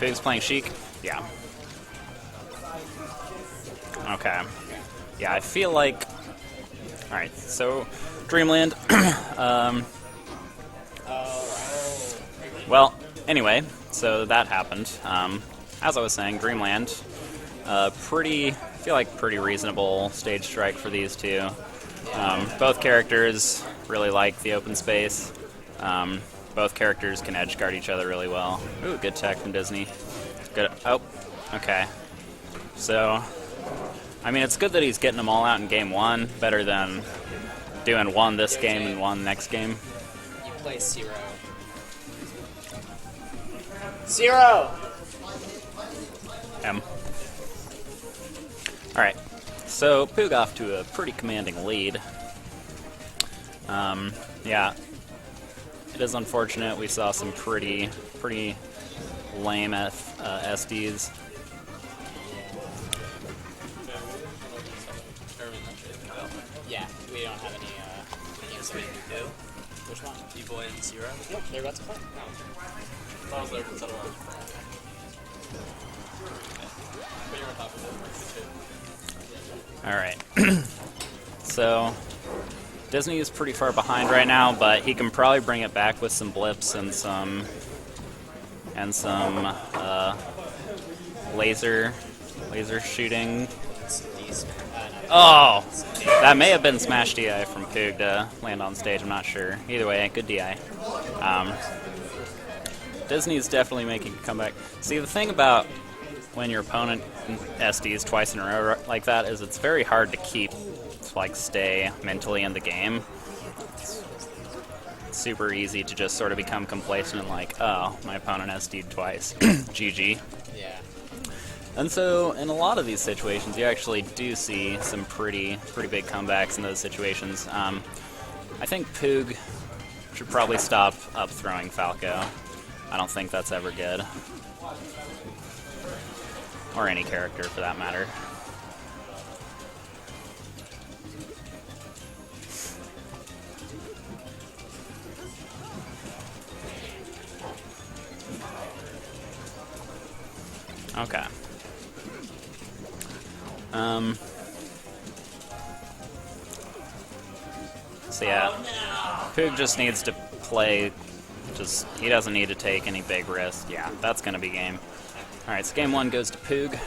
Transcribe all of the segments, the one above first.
Poog's playing Sheik? Yeah. Okay. Yeah, I feel like... Alright, so Dreamland. Well, anyway, so that happened. As I was saying, Dreamland, I feel like pretty reasonable stage strike for these two. Both characters really like the open space. Both characters can edge guard each other really well. Ooh, good tech from Disney. Good. Oh, okay. So, I mean, it's good that he's getting them all out in game one, better than doing one this game and one next game. You play Zero. Zero! Alright, so Poog off to a pretty commanding lead. Yeah, it is unfortunate. We saw some pretty lame SDs. Yeah, we don't have any games that we can do. Which one? Evil and Zero? Yep, they're about to play. No. I was there to settle on. But you're on top of it. Alright. So, Disney is pretty far behind right now, but he can probably bring it back with some blips and some laser shooting. Oh! That may have been Smash DI from Poog to land on stage, I'm not sure. Either way, good DI. Disney is definitely making a comeback. See, the thing about when your opponent SDs twice in a row like that is it's very hard to stay mentally in the game. It's super easy to just sort of become complacent and like, oh, my opponent SD'd twice. GG. Yeah. And so, in a lot of these situations, you actually do see some pretty big comebacks in those situations. I think Poog should probably stop up throwing Falco. I don't think that's ever good. Or any character, for that matter. Okay. So yeah, Poog just needs to play, he doesn't need to take any big risks. Yeah, that's gonna be game. Alright, so game one goes to Poog.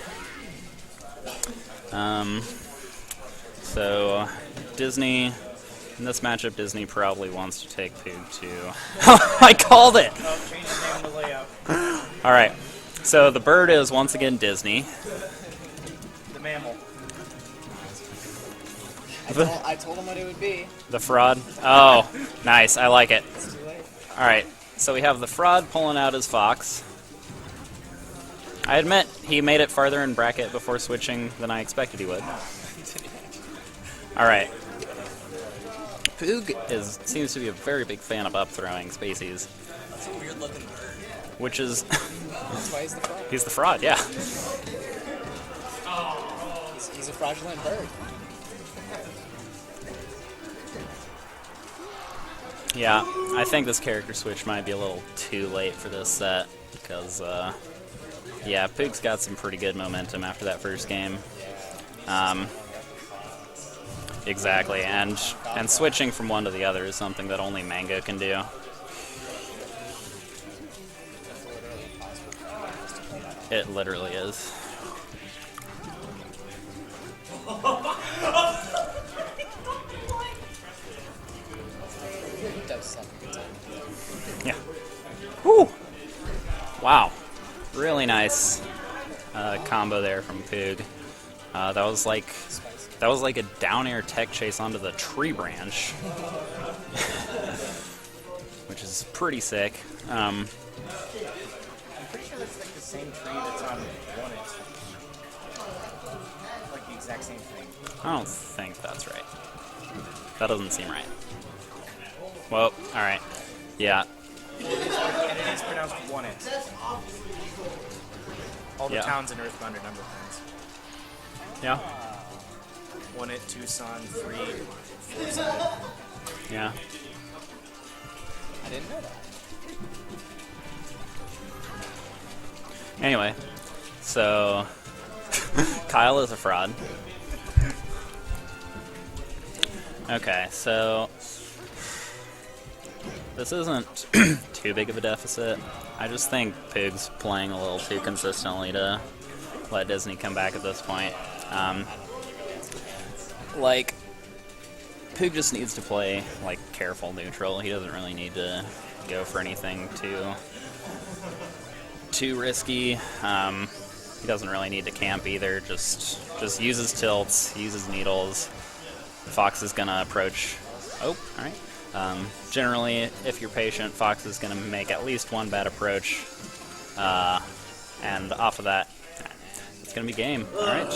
So Disney, in this matchup, Disney probably wants to take Poog too. I called it! Alright, so the bird is once again Disney. The mammal. I told him what it would be. The fraud? Oh, nice, I like it. It's too late. Alright, so we have the fraud pulling out his fox. I admit, he made it farther in bracket before switching than I expected he would. Alright. Poog seems to be a very big fan of up-throwing spacies. That's a weird-looking bird. Which is... That's why he's the fraud. He's the fraud, yeah. He's a fraudulent bird. Yeah, I think this character switch might be a little too late for this set, because, yeah, Poog's got some pretty good momentum after that first game. Exactly, and switching from one to the other is something that only Mango can do. It literally is. Yeah. Woo! Wow. Really nice combo there from Poog. That was like a down air tech chase onto the tree branch, which is pretty sick. I'm pretty sure that's like the same tree that's on one it. Like the exact same thing. I don't think that's right. That doesn't seem right. Well, alright. Yeah. And it is pronounced one it. All the Yeah. towns in Earthbound are number things. Yeah. One it, Tucson, 3, 4, 7. Yeah. I didn't know that. Anyway, so Kyle is a fraud. Okay, so this isn't too big of a deficit. I just think Poog's playing a little too consistently to let Disney come back at this point. Like, Poog just needs to play, like, careful neutral. He doesn't really need to go for anything too risky. He doesn't really need to camp either. Just uses tilts, uses needles. Fox is gonna approach. Oh, all right. Generally, if you're patient, Fox is gonna make at least one bad approach, and off of that, it's gonna be game. All right.